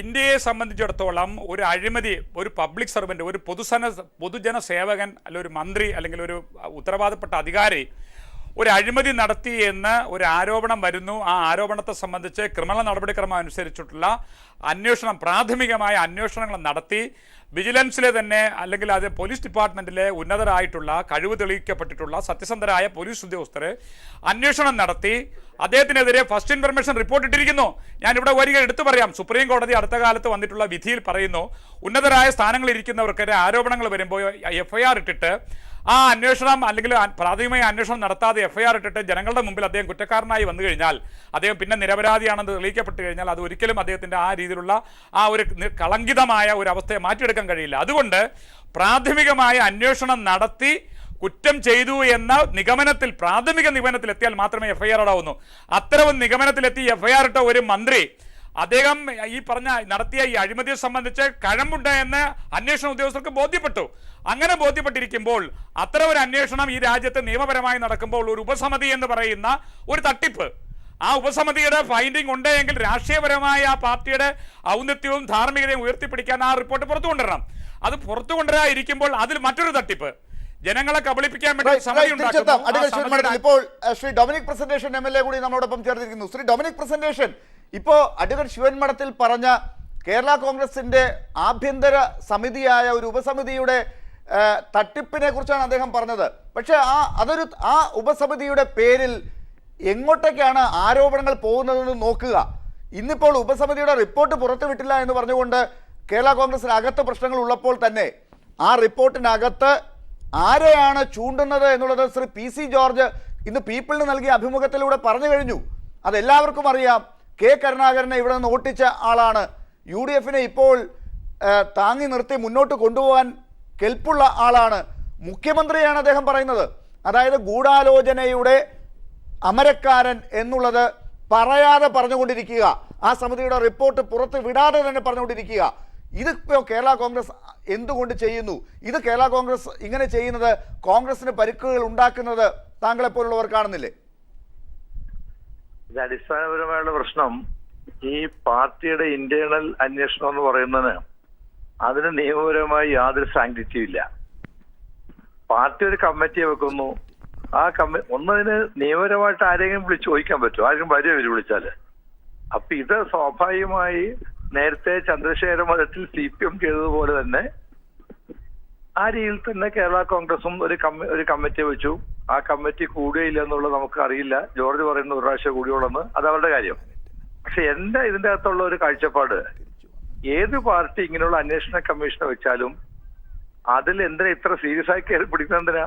S3: ഇന്ത്യയെ സംബന്ധിച്ചിടത്തോളം ഒരു അഴിമതി, ഒരു പബ്ലിക് സർവൻറ്റ്, ഒരു പൊതുജന സേവകൻ, അല്ല ഒരു മന്ത്രി അല്ലെങ്കിൽ ഒരു ഉത്തരവാദപ്പെട്ട അധികാരി ഒരു അഴിമതി നടത്തി എന്ന് ഒരു ആരോപണം വരുന്നു. ആ ആരോപണത്തെ സംബന്ധിച്ച് ക്രിമിനൽ നടപടിക്രമം അനുസരിച്ചിട്ടുള്ള അന്വേഷണം, പ്രാഥമികമായ അന്വേഷണങ്ങൾ നടത്തി വിജിലൻസിലെ തന്നെ അല്ലെങ്കിൽ അത് പോലീസ് ഡിപ്പാർട്ട്മെൻറ്റിലെ ഉന്നതരായിട്ടുള്ള കഴിവ് തെളിയിക്കപ്പെട്ടിട്ടുള്ള സത്യസന്ധരായ പോലീസ് ഉദ്യോഗസ്ഥരെ അന്വേഷണം നടത്തി അദ്ദേഹത്തിനെതിരെ ഫസ്റ്റ് ഇൻഫർമേഷൻ റിപ്പോർട്ട് ഇട്ടിരിക്കുന്നു. ഞാനിവിടെ വരിക എടുത്തു പറയാം. സുപ്രീം കോടതി അടുത്ത കാലത്ത് വന്നിട്ടുള്ള വിധിയിൽ പറയുന്നു, ഉന്നതരായ സ്ഥാനങ്ങളിൽ ഇരിക്കുന്നവർക്കെതിരെ ആരോപണങ്ങൾ വരുമ്പോൾ FIR ഇട്ടിട്ട് ആ അന്വേഷണം അല്ലെങ്കിൽ പ്രാഥമികമായ അന്വേഷണം നടത്താതെ FIR ഇട്ടിട്ട് ജനങ്ങളുടെ മുമ്പിൽ അദ്ദേഹം കുറ്റക്കാരനായി വന്നു കഴിഞ്ഞാൽ, അദ്ദേഹം പിന്നെ നിരപരാധിയാണെന്ന് തെളിയിക്കപ്പെട്ട് കഴിഞ്ഞാൽ അത് ഒരിക്കലും അദ്ദേഹത്തിൻ്റെ ആ രീതിയിലുള്ള ആ ഒരു കളങ്കിതമായ ഒരു അവസ്ഥയെ മാറ്റിയെടുക്കാൻ കഴിയില്ല. അതുകൊണ്ട് പ്രാഥമികമായ അന്വേഷണം നടത്തി കുറ്റം ചെയ്തു എന്ന നിഗമനത്തിൽ, പ്രാഥമിക നിഗമനത്തിൽ എത്തിയാൽ മാത്രമേ FIR ഇടാവുന്നു. അത്തരം നിഗമനത്തിലെത്തി FIR ഇട്ട ഒരു മന്ത്രി അദ്ദേഹം ഈ പറഞ്ഞ നടത്തിയ ഈ അഴിമതിയെ സംബന്ധിച്ച് കഴമ്പുണ്ട് എന്ന് അന്വേഷണ ഉദ്യോഗസ്ഥർക്ക് ബോധ്യപ്പെട്ടു. അങ്ങനെ ബോധ്യപ്പെട്ടിരിക്കുമ്പോൾ അത്തരം ഒരു അന്വേഷണം ഈ രാജ്യത്ത് നിയമപരമായി നടക്കുമ്പോൾ ഒരു ഉപസമിതി എന്ന് പറയുന്ന ഒരു തട്ടിപ്പ്, ആ ഉപസമിതിയുടെ ഫൈൻഡിങ് ഉണ്ടെങ്കിൽ രാഷ്ട്രീയപരമായ ആ പാർട്ടിയുടെ ഔന്നത്യവും ധാർമ്മികതയും ഉയർത്തിപ്പിടിക്കാൻ ആ റിപ്പോർട്ട് പുറത്തു കൊണ്ടുവരണം. അത് പുറത്തു കൊണ്ടുവരാതിരിക്കുമ്പോൾ അതിൽ മറ്റൊരു തട്ടിപ്പ്, ജനങ്ങളെ കബളിപ്പിക്കാൻ വേണ്ടി
S1: ഇപ്പോൾ ശ്രീ ഡൊമിനിക് പ്രസന്റേഷൻ MLA കൂടി നമ്മളോടൊപ്പം ചേർന്നിരിക്കുന്നു. ശ്രീ ഡൊമിനിക് പ്രസന്റേഷൻ, ഇപ്പോ അഡ്വക്കേറ്റ് ശിവൻ മഠത്തിൽ പറഞ്ഞ കേരള കോൺഗ്രസിന്റെ ആഭ്യന്തര സമിതിയായ ഒരു ഉപസമിതിയുടെ തട്ടിപ്പിനെ കുറിച്ചാണ് അദ്ദേഹം പറഞ്ഞത്. പക്ഷെ ആ ഉപസമിതിയുടെ പേരിൽ എങ്ങോട്ടേക്കാണ് ആരോപണങ്ങൾ പോകുന്നതെന്ന് നോക്കുക. ഇന്നിപ്പോൾ ഉപസമിതിയുടെ റിപ്പോർട്ട് പുറത്തുവിട്ടില്ല എന്ന് പറഞ്ഞുകൊണ്ട് കേരള കോൺഗ്രസിന് അകത്ത് പ്രശ്നങ്ങൾ ഉള്ളപ്പോൾ തന്നെ ആ റിപ്പോർട്ടിനകത്ത് ആരെയാണ് ചൂണ്ടുന്നത് എന്നുള്ളത് ശ്രീ PC ജോർജ് ഇന്ന് പീപ്പിളിന് നൽകിയ അഭിമുഖത്തിലൂടെ പറഞ്ഞു കഴിഞ്ഞു. അതെല്ലാവർക്കും അറിയാം. K കരുണാകരനെ ഇവിടെ നിന്ന് ഓട്ടിച്ച ആളാണ്. UDF-നെ ഇപ്പോൾ താങ്ങി നിർത്തി മുന്നോട്ട് കൊണ്ടുപോകാൻ കെൽപ്പുള്ള ആളാണ്. മുഖ്യമന്ത്രിയാണ് അദ്ദേഹം പറയുന്നത്. അതായത് ഗൂഢാലോചനയുടെ അമരക്കാരൻ എന്നുള്ളത് പറയാതെ പറഞ്ഞുകൊണ്ടിരിക്കുക, ആ സമിതിയുടെ റിപ്പോർട്ട് പുറത്ത് വിടാതെ തന്നെ പറഞ്ഞുകൊണ്ടിരിക്കുക. ഇതിപ്പോൾ കേരള കോൺഗ്രസ് എന്തുകൊണ്ട് ചെയ്യുന്നു? ഇത് കേരള കോൺഗ്രസ് ഇങ്ങനെ ചെയ്യുന്നത് കോൺഗ്രസിന് പരിക്കുകൾ ഉണ്ടാക്കുന്നത് താങ്കളെപ്പോലുള്ളവർ കാണുന്നില്ലേ?
S5: ഇത് അടിസ്ഥാനപരമായുള്ള പ്രശ്നം, ഈ പാർട്ടിയുടെ ഇന്റേണൽ അന്വേഷണം എന്ന് പറയുന്നതിന് അതിന് നിയമപരമായി യാതൊരു സാങ്ക്ടിറ്റിയും ഇല്ല. പാർട്ടി ഒരു കമ്മിറ്റിയെ വെക്കുന്നു. ആ ഒന്നതിന് നിയമപരമായിട്ട് ആരെങ്കിലും വിളിച്ച് ചോദിക്കാൻ പറ്റും, ആരെങ്കിലും വരും ഇവര് വിളിച്ചാല്. അപ്പൊ ഇത് സ്വാഭാവികമായി നേരത്തെ ചന്ദ്രശേഖര മഠത്തിൽ CPM ചെയ്തതുപോലെ തന്നെ ആ രീതിയിൽ തന്നെ കേരള കോൺഗ്രസും ഒരു കമ്മിറ്റി വെച്ചു. ആ കമ്മിറ്റി കൂടുകയില്ല എന്നുള്ളത് നമുക്ക് അറിയില്ല. ജോർജ് പറയുന്ന ഒരു പ്രാവശ്യം കൂടിയോളെന്ന്, അത് അവരുടെ കാര്യം. പക്ഷെ എന്റെ ഇതിന്റെ അകത്തുള്ള ഒരു കാഴ്ചപ്പാട്, ഏത് പാർട്ടി ഇങ്ങനെയുള്ള അന്വേഷണ കമ്മീഷനെ വെച്ചാലും അതിൽ എന്തിനാ ഇത്ര സീരിയസ് ആയി കയറി പിടിക്കുന്നതിനാ?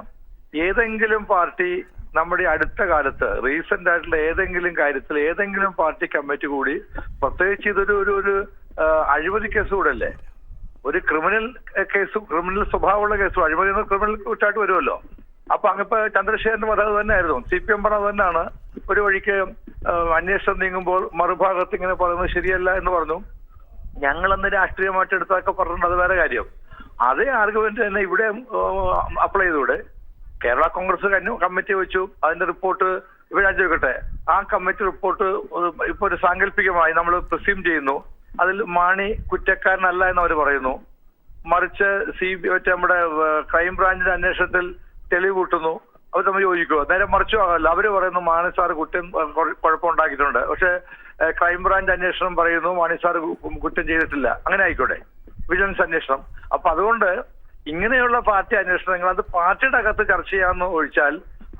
S5: ഏതെങ്കിലും പാർട്ടി നമ്മുടെ അടുത്ത കാലത്ത് റീസെന്റ് ആയിട്ടുള്ള ഏതെങ്കിലും കാര്യത്തിൽ ഏതെങ്കിലും പാർട്ടി കമ്മിറ്റി കൂടി, പ്രത്യേകിച്ച് ഇതൊരു ഒരു അഴിമതി കേസ് കൂടെ അല്ലേ, ഒരു ക്രിമിനൽ കേസ്, ക്രിമിനൽ സ്വഭാവമുള്ള കേസ്, അഴിമതി എന്ന ക്രിമിനൽ കുറ്റായിട്ട് വരുമല്ലോ. അപ്പൊ അങ്ങിപ്പോ ചന്ദ്രശേഖരന്റെ അത് തന്നെയായിരുന്നു, CPM പറഞ്ഞത് തന്നെയാണ്. ഒരു വഴിക്ക് അന്വേഷണം നീങ്ങുമ്പോൾ മറുഭാഗത്ത് ഇങ്ങനെ പറയുന്നത് ശരിയല്ല എന്ന് പറഞ്ഞു. ഞങ്ങളന്ന് രാഷ്ട്രീയമായിട്ട് എടുത്തൊക്കെ പറഞ്ഞിട്ടുണ്ട്, അത് വേറെ കാര്യം. അതേ ആർഗ്യുമെന്റ് തന്നെ ഇവിടെ അപ്ലൈ ചെയ്തൂടെ? കേരള കോൺഗ്രസ് കമ്മിറ്റി വെച്ചു, അതിന്റെ റിപ്പോർട്ട് ഇവിടെ ചോദിക്കട്ടെ. ആ കമ്മിറ്റി റിപ്പോർട്ട് ഇപ്പൊ ഒരു സാങ്കല്പികമായി നമ്മൾ പ്രിസ്യൂം ചെയ്യുന്നു, അതിൽ മാണി കുറ്റക്കാരനല്ല എന്ന് അവർ പറയുന്നു. മറിച്ച് നമ്മുടെ ക്രൈംബ്രാഞ്ചിന്റെ അന്വേഷണത്തിൽ തെളിവ് കൂട്ടുന്നു, അവർ തമ്മിൽ യോജിക്കുമോ? നേരെ മറിച്ചു ആകല്ല, അവര് പറയുന്നു മാണി സാർ കുഴപ്പമുണ്ടാക്കിയിട്ടുണ്ട്, പക്ഷെ ക്രൈംബ്രാഞ്ച് അന്വേഷണം പറയുന്നു മാണി സാർ കുറ്റം ചെയ്തിട്ടില്ല. അങ്ങനെ ആയിക്കോട്ടെ, വിജിലൻസ് അന്വേഷണം. അപ്പൊ അതുകൊണ്ട് ഇങ്ങനെയുള്ള പാർട്ടി അന്വേഷണങ്ങൾ അത് പാർട്ടിയുടെ അകത്ത് ചർച്ച ചെയ്യാമെന്ന് ഒഴിച്ചാൽ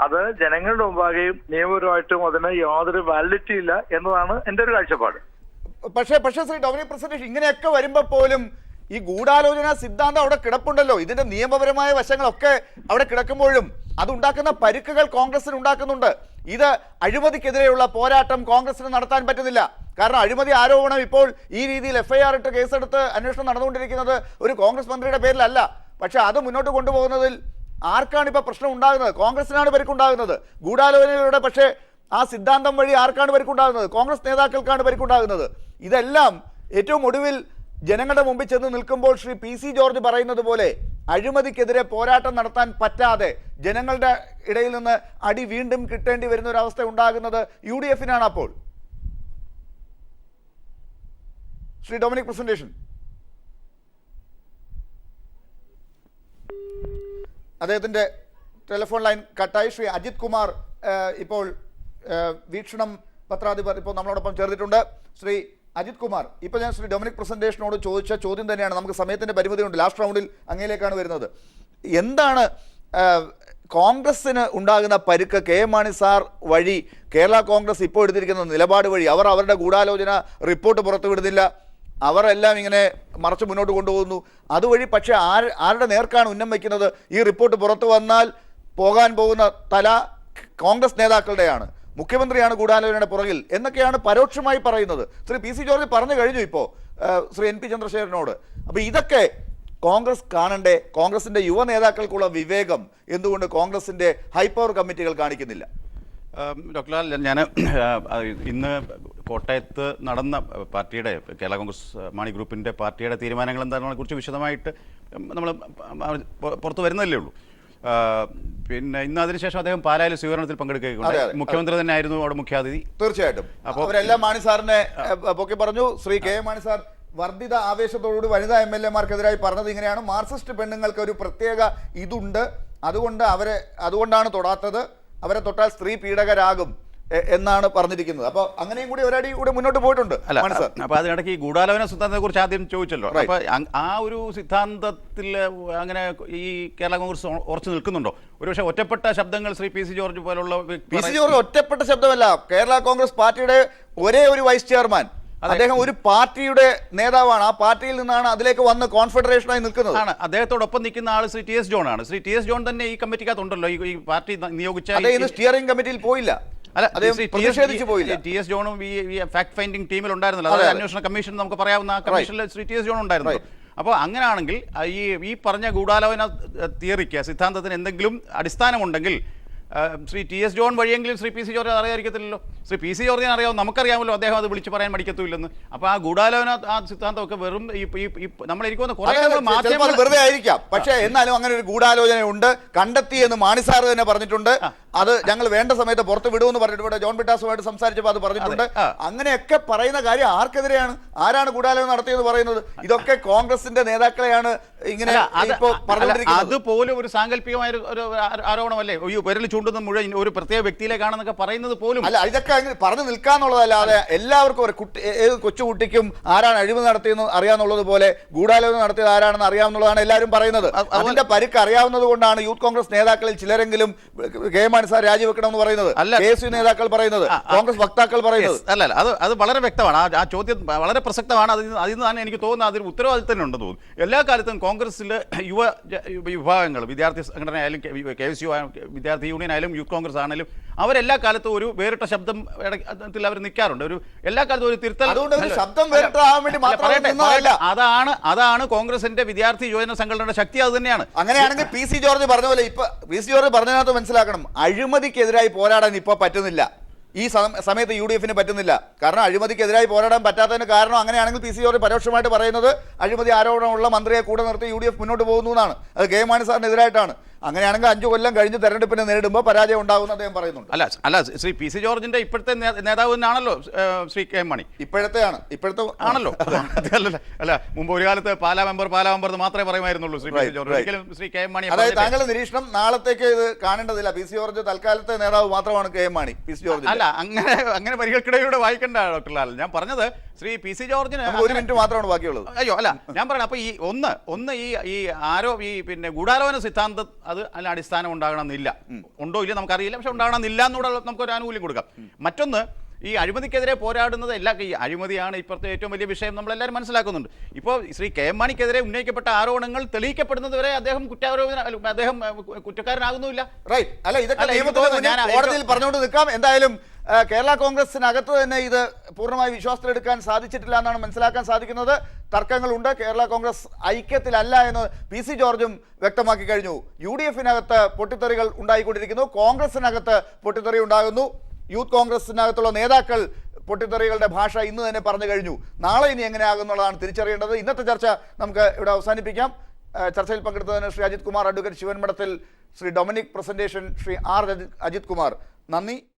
S5: അത് ജനങ്ങളുടെ മുമ്പാകെയും നിയമപരമായിട്ടും അതിന് യാതൊരു വാലിഡിറ്റി ഇല്ല എന്നതാണ് എന്റെ ഒരു കാഴ്ചപ്പാട്.
S1: പക്ഷേ ശ്രീ ഡൊമിനിക് പ്രസന്റേഷൻ, ഇങ്ങനെയൊക്കെ വരുമ്പോൾ പോലും ഈ ഗൂഢാലോചന സിദ്ധാന്തം അവിടെ കിടപ്പുണ്ടല്ലോ. ഇതിന്റെ നിയമപരമായ വശങ്ങളൊക്കെ അവിടെ കിടക്കുമ്പോഴും അതുണ്ടാക്കുന്ന പരിക്കുകൾ കോൺഗ്രസിന് ഉണ്ടാക്കുന്നുണ്ട്. ഇത് അഴിമതിക്കെതിരെയുള്ള പോരാട്ടം കോൺഗ്രസിന് നടത്താൻ പറ്റുന്നില്ല. കാരണം അഴിമതി ആരോപണം ഇപ്പോൾ ഈ രീതിയിൽ FIR ഇട്ട് കേസെടുത്ത് അന്വേഷണം നടന്നുകൊണ്ടിരിക്കുന്നത് ഒരു കോൺഗ്രസ് മന്ത്രിയുടെ പേരിലല്ല. പക്ഷെ അത് മുന്നോട്ട് കൊണ്ടുപോകുന്നതിൽ ആർക്കാണ് ഇപ്പോൾ പ്രശ്നം ഉണ്ടാകുന്നത്? കോൺഗ്രസിനാണ് പരിക്കുണ്ടാകുന്നത്. ഗൂഢാലോചനയുടെ പക്ഷേ ആ സിദ്ധാന്തം വഴി ആർക്കാണ് പരിക്കുണ്ടാകുന്നത്? കോൺഗ്രസ് നേതാക്കൾക്കാണ് പരിക്കുണ്ടാകുന്നത്. ഇതെല്ലാം ഏറ്റവും ഒടുവിൽ ജനങ്ങളുടെ മുമ്പിൽ ചെന്ന് നിൽക്കുമ്പോൾ ശ്രീ PC ജോർജ് പറയുന്നത് പോലെ അഴിമതിക്കെതിരെ പോരാട്ടം നടത്താൻ പറ്റാതെ ജനങ്ങളുടെ ഇടയിൽ നിന്ന് അടി വീണ്ടും കിട്ടേണ്ടി വരുന്ന ഒരു അവസ്ഥ ഉണ്ടാകുന്നത് UDF-നാണ്. അപ്പോൾ ശ്രീ ഡൊമിനിക് പ്രസന്റേഷൻ, അദ്ദേഹത്തിന്റെ ടെലിഫോൺ ലൈൻ കട്ടായി. ശ്രീ അജിത് കുമാർ ഇപ്പോൾ വീക്ഷണം പത്രാധിപർ ഇപ്പോൾ നമ്മളോടൊപ്പം ചേർന്നിട്ടുണ്ട്. ശ്രീ അജിത് കുമാർ, ഇപ്പോൾ ഞാൻ ശ്രീ ഡൊമിനിക് പ്രസന്റേഷനോട് ചോദിച്ച ചോദ്യം തന്നെയാണ്. നമുക്ക് സമയത്തിന്റെ പരിമിതിയുണ്ട്, ലാസ്റ്റ് റൗണ്ടിൽ അങ്ങയിലേക്കാണ് വരുന്നത്. എന്താണ് കോൺഗ്രസിന് ഉണ്ടാകുന്ന പരുക്ക്? KM മാണി സാർ വഴി കേരള കോൺഗ്രസ് ഇപ്പോൾ എടുത്തിരിക്കുന്ന നിലപാട് വഴി അവർ അവരുടെ ഗൂഢാലോചന റിപ്പോർട്ട് പുറത്തുവിടുന്നില്ല, അവരെല്ലാം ഇങ്ങനെ മറച്ച് മുന്നോട്ട് കൊണ്ടുപോകുന്നു. അതുവഴി പക്ഷേ ആരുടെ നേർക്കാണ് ഉന്നം വയ്ക്കുന്നത്? ഈ റിപ്പോർട്ട് പുറത്തു വന്നാൽ പോകാൻ പോകുന്ന തല കോൺഗ്രസ് നേതാക്കളുടെയാണ്, മുഖ്യമന്ത്രിയാണ് ഗൂഢാലോചനയുടെ പുറകിൽ എന്നൊക്കെയാണ് പരോക്ഷമായി പറയുന്നത്. ശ്രീ PC ജോർജ് പറഞ്ഞു കഴിഞ്ഞു ഇപ്പോൾ ശ്രീ NP ചന്ദ്രശേഖരനോട്. അപ്പോൾ ഇതൊക്കെ കോൺഗ്രസ് കാണണ്ടേ? കോൺഗ്രസിന്റെ യുവ നേതാക്കൾക്കുള്ള വിവേകം എന്തുകൊണ്ട് കോൺഗ്രസിന്റെ ഹൈപ്പവർ കമ്മിറ്റികൾ കാണിക്കുന്നില്ല?
S6: ഡോക്ടർ ലാൽ, ഞാൻ ഇന്ന് കോട്ടയത്ത് നടന്ന പാർട്ടിയുടെ കേരള കോൺഗ്രസ് മാണി ഗ്രൂപ്പിൻ്റെ പാർട്ടിയുടെ തീരുമാനങ്ങൾ എന്താണെന്നതിനെ കുറിച്ച് വിശദമായിട്ട് നമ്മൾ പുറത്തു വരുന്നതല്ലേ ഉള്ളൂ. പിന്നെ ഇന്ന് അതിനുശേഷം അദ്ദേഹം പാലായിൽ സ്വീകരണത്തിൽ പങ്കെടുക്കുകയുണ്ടായി. മുഖ്യമന്ത്രി തന്നെ ആയിരുന്നു അവിടെ മുഖ്യാതിഥി.
S1: തീർച്ചയായിട്ടും അവരെല്ലാം മാണി സാറിനെ പൊക്കി പറഞ്ഞു. ശ്രീ KM മാണി സാർ വർദ്ധിത ആവേശത്തോടുകൂടി വനിതാ MLA-മാർക്കെതിരായി പറഞ്ഞത് ഇങ്ങനെയാണ്: മാർക്സിസ്റ്റ് പെണ്ണുങ്ങൾക്ക് ഒരു പ്രത്യേക ഇതുണ്ട്, അതുകൊണ്ടാണ് തൊടാത്തത്, അവരെ തൊട്ടാൽ സ്ത്രീ പീഡകരാകും എന്നാണ് പറഞ്ഞിരിക്കുന്നത്. അപ്പൊ അങ്ങനെയും കൂടി ഒരടി കൂടെ മുന്നോട്ട് പോയിട്ടുണ്ട്.
S6: അപ്പൊ അതിനിടയ്ക്ക് ഈ ഗൂഢാലോചന സിദ്ധാന്തത്തെ കുറിച്ച് ആദ്യം ചോദിച്ചല്ലോ. അപ്പൊ ആ ഒരു സിദ്ധാന്തത്തിൽ അങ്ങനെ ഈ കേരള കോൺഗ്രസ് ഉറച്ചു നിൽക്കുന്നുണ്ടോ? ഒരുപക്ഷെ ഒറ്റപ്പെട്ട ശബ്ദങ്ങൾ ശ്രീ PC ജോർജ് പോലുള്ള
S1: PC ജോർജ് ഒറ്റപ്പെട്ട ശബ്ദമല്ല. കേരള കോൺഗ്രസ് പാർട്ടിയുടെ ഒരേ ഒരു വൈസ് ചെയർമാൻ, അദ്ദേഹം ഒരു പാർട്ടിയുടെ നേതാവാണ്. ആ പാർട്ടിയിൽ നിന്നാണ് അതിലേക്ക് വന്ന് കോൺഫെഡറേഷനായി നിൽക്കുന്നത്.
S6: അദ്ദേഹത്തോടൊപ്പം നിൽക്കുന്ന ആൾ ശ്രീ TS ജോൺ ആണ്. ശ്രീ TS ജോൺ തന്നെ ഈ കമ്മിറ്റിക്കകത്തുണ്ടല്ലോ, ഈ പാർട്ടി നിയോഗിച്ച
S1: സ്റ്റിയറിംഗ് കമ്മിറ്റിയിൽ പോയില്ല.
S6: TS ജോണും ഈ ഫാക്ട് ഫൈൻഡിംഗ് ടീമിൽ ഉണ്ടായിരുന്നല്ലോ, അതായത് അന്വേഷണ കമ്മീഷൻ നമുക്ക് പറയാവുന്ന കമ്മീഷനിൽ ശ്രീ TS ജോൺ ഉണ്ടായിരുന്നു. അപ്പോൾ അങ്ങനെയാണെങ്കിൽ ഈ പറഞ്ഞ ഗൂഢാലോചന തിയറിക്ക്, സിദ്ധാന്തത്തിന് എന്തെങ്കിലും അടിസ്ഥാനമുണ്ടെങ്കിൽ ശ്രീ TS ജോൺ വഴിയെങ്കിലും ശ്രീ PC ജോർജ് അറിയാതിരിക്കത്തില്ലല്ലോ. ശ്രീ PC ജോർജിനെ അറിയാമോ? നമുക്കറിയാമല്ലോ, അദ്ദേഹം അത് വിളിച്ച് പറയാൻ മടിക്കത്തുമില്ലെന്ന്. അപ്പോൾ ആ ഗൂഢാലോചന, ആ സിദ്ധാന്തമൊക്കെ വെറും നമ്മളിരിക്കുന്ന
S1: വെറുതെ ആയിരിക്കാം. പക്ഷേ എന്നാലും അങ്ങനെ ഒരു ഗൂഢാലോചന ഉണ്ട്, കണ്ടെത്തി എന്ന് മാണി സാർ തന്നെ പറഞ്ഞിട്ടുണ്ട്. അത് ഞങ്ങൾ വേണ്ട സമയത്ത് പുറത്ത് വിടുമെന്ന് പറഞ്ഞിട്ട് ഇവിടെ ജോൺ ബിട്ടാസുമായിട്ട് സംസാരിച്ചപ്പോൾ അത് പറഞ്ഞിട്ടുണ്ട്. അങ്ങനെയൊക്കെ പറയുന്ന കാര്യം ആർക്കെതിരെയാണ്? ആരാണ് ഗൂഢാലോചന നടത്തിയെന്ന് പറയുന്നത്? ഇതൊക്കെ കോൺഗ്രസിന്റെ നേതാക്കളെയാണ് ഇങ്ങനെ ഇപ്പോ പറഞ്ഞുകൊണ്ടിരിക്കുന്നത്.
S6: അതുപോലും ഒരു സാങ്കല്പികമായ ഒരു ആരോപണമല്ലേ? ഈ വിരൽ ചൂണ്ടുന്ന മുഴുവൻ ഒരു പ്രത്യേക വ്യക്തിയിലേക്കാണെന്നൊക്കെ പറയുന്നത് പോലും
S1: അല്ല, ഇതൊക്കെ അങ്ങനെ പറഞ്ഞു നിൽക്കാന്നുള്ളതല്ലാതെ എല്ലാവർക്കും ഒരു ഏത് കൊച്ചുകുട്ടിക്കും ആരാണ് അഴിമതി നടത്തിയെന്ന് അറിയാന്നുള്ളത് പോലെ ഗൂഢാലോചന നടത്തിയത് ആരാണെന്ന് അറിയാവുന്നതാണ് എല്ലാവരും പറയുന്നത്. അതിന്റെ പരിക്ക് അറിയാവുന്നത് കൊണ്ടാണ് യൂത്ത് കോൺഗ്രസ് നേതാക്കളിൽ ചിലരെങ്കിലും കെ മാണി സാർ രാജിവെക്കണമെന്ന് പറയുന്നത്, KSU നേതാക്കൾ പറയുന്നത്, കോൺഗ്രസ് വക്താക്കൾ പറയുന്നത്.
S6: അല്ല അത് വളരെ വ്യക്തമാണ്. ആ ചോദ്യം വളരെ പ്രസക്തമാണ്. അതിൽ നിന്ന് തന്നെ എനിക്ക് തോന്നുന്നത് അതിന് ഉത്തരവാദിത്തം ഉണ്ടെന്ന് തോന്നുന്നു. എല്ലാ കാലത്തും കോൺഗ്രസിലെ യുവ വിഭാഗങ്ങൾ, വിദ്യാർത്ഥി സംഘടന ആയാലും KSU വിദ്യാർത്ഥി യൂണിയൻ ആയാലും യൂത്ത് കോൺഗ്രസ് ആണെങ്കിലും അവരെല്ലാ കാലത്തും ഒരു വേറിട്ട ശബ്ദം അവർ നിൽക്കാറുണ്ട്. ഒരു എല്ലാ കാലത്തും ഒരു തിരുത്തൽ. അതാണ് കോൺഗ്രസിന്റെ വിദ്യാർത്ഥി യുവജന സംഘടനയുടെ ശക്തി. അത് തന്നെയാണ്.
S1: അങ്ങനെയാണെങ്കിൽ PC ജോർജ് പറഞ്ഞ പോലെ ഇപ്പൊ PC ജോർജ് പറഞ്ഞതിനകത്ത് മനസ്സിലാക്കണം, അഴിമതിക്കെതിരായി പോരാടാൻ ഇപ്പൊ പറ്റുന്നില്ല. ഈ സമയത്ത് UDF പറ്റുന്നില്ല. കാരണം അഴിമതിക്കെതിരായി പോരാടാൻ പറ്റാത്തതിന് കാരണം അങ്ങനെയാണെങ്കിൽ PC ജോർജ് പരോക്ഷമായിട്ട് പറയുന്നത് അഴിമതി ആരോപണമുള്ള മന്ത്രിയെ കൂടെ നിർത്തി UDF മുന്നോട്ട് പോകുന്നു എന്നാണ്. അത് കെ മാണി സാറിനെതിരായിട്ടാണ്. അങ്ങനെയാണെങ്കിൽ 5 കൊല്ലം കഴിഞ്ഞ് തെരഞ്ഞെടുപ്പിനെ നേരിടുമ്പോൾ പരാജയം ഉണ്ടാകുമെന്ന് അദ്ദേഹം പറയുന്നുണ്ട്.
S6: അല്ല ശ്രീ PC ജോർജിന്റെ ഇപ്പോഴത്തെ നേതാവ് തന്നെയാണല്ലോ ശ്രീ കെ മാണി. ഇപ്പോഴത്തെ ആണല്ലോ. അല്ല, മുമ്പ് ഒരു കാലത്ത് പാലാ മെമ്പർ മാത്രമേ പറയുമായിരുന്നുള്ളൂ ശ്രീ PC ജോർജ്. ഒരിക്കലും ശ്രീ കെ മാണി.
S1: അതായത് താങ്കളുടെ നിരീക്ഷണം നാളത്തേക്ക് ഇത് കാണേണ്ടതില്ല. PC ജോർജ് തൽക്കാലത്തെ നേതാവ് മാത്രമാണ് കെ മാണി. PC ജോർജ്
S6: അല്ല, അങ്ങനെ വരികൾക്കിടയിലൂടെ വായിക്കണ്ട ഡോക്ടർ ലാൽ. ഞാൻ പറഞ്ഞത് ശ്രീ PC ജോർജിന്
S1: 1 മിനിറ്റ് മാത്രമാണ് ബാക്കിയുള്ളത്.
S6: അയ്യോ അല്ല, ഞാൻ പറയണം. അപ്പൊ ഈ ഒന്ന് ഈ പിന്നെ ഗൂഢാലോചന സിദ്ധാന്തം അത് അതിന് അടിസ്ഥാനം ഉണ്ടാകണമെന്നില്ല. ഉണ്ടോ ഇല്ല നമുക്കറിയില്ല. പക്ഷെ ഉണ്ടാകണമെന്നില്ല എന്നൂടെ നമുക്കൊരു ആനുകൂല്യം കൊടുക്കാം. മറ്റൊന്ന്, ഈ അഴിമതിക്കെതിരെ പോരാടുന്നത് ഈ അഴിമതിയാണ് ഇപ്പോഴത്തെ ഏറ്റവും വലിയ വിഷയം, നമ്മളെല്ലാവരും മനസ്സിലാക്കുന്നുണ്ട്. ഇപ്പോൾ ശ്രീ കെ മാണിക്കെതിരെ ഉന്നയിക്കപ്പെട്ട ആരോപണങ്ങൾ തെളിയിക്കപ്പെടുന്നത് വരെ അദ്ദേഹം കുറ്റക്കാരനാകുന്നുമില്ല.
S1: റൈറ്റ്. അല്ല, ഇതൊക്കെ കോടതിയിൽ പറഞ്ഞുകൊണ്ട് നിൽക്കാം. എന്തായാലും കേരള കോൺഗ്രസിനകത്ത് തന്നെ ഇത് പൂർണ്ണമായി വിശ്വാസത്തിലെടുക്കാൻ സാധിച്ചിട്ടില്ല എന്നാണ് മനസ്സിലാക്കാൻ സാധിക്കുന്നത്. തർക്കങ്ങളുണ്ട്. കേരള കോൺഗ്രസ് ഐക്യത്തിലല്ല എന്ന് PC ജോർജും വ്യക്തമാക്കി കഴിഞ്ഞു. UDF-നകത്ത് പൊട്ടിത്തെറികൾ ഉണ്ടായിക്കൊണ്ടിരിക്കുന്നു. കോൺഗ്രസിനകത്ത് പൊട്ടിത്തെറി ഉണ്ടാകുന്നു. യൂത്ത് കോൺഗ്രസിനകത്തുള്ള നേതാക്കൾ പൊട്ടിത്തെറികളുടെ ഭാഷ ഇന്ന് തന്നെ പറഞ്ഞു കഴിഞ്ഞു. നാളെ ഇനി എങ്ങനെയാകുന്നുള്ളതാണ് തിരിച്ചറിയേണ്ടത്. ഇന്നത്തെ ചർച്ച നമുക്ക് ഇവിടെ അവസാനിപ്പിക്കാം. ചർച്ചയിൽ പങ്കെടുത്തതിന് Shri Ajith Kumar, advocate Sivan Madathil, Shri Dominic Presentation, Shri R Ajith Kumar, നന്ദി.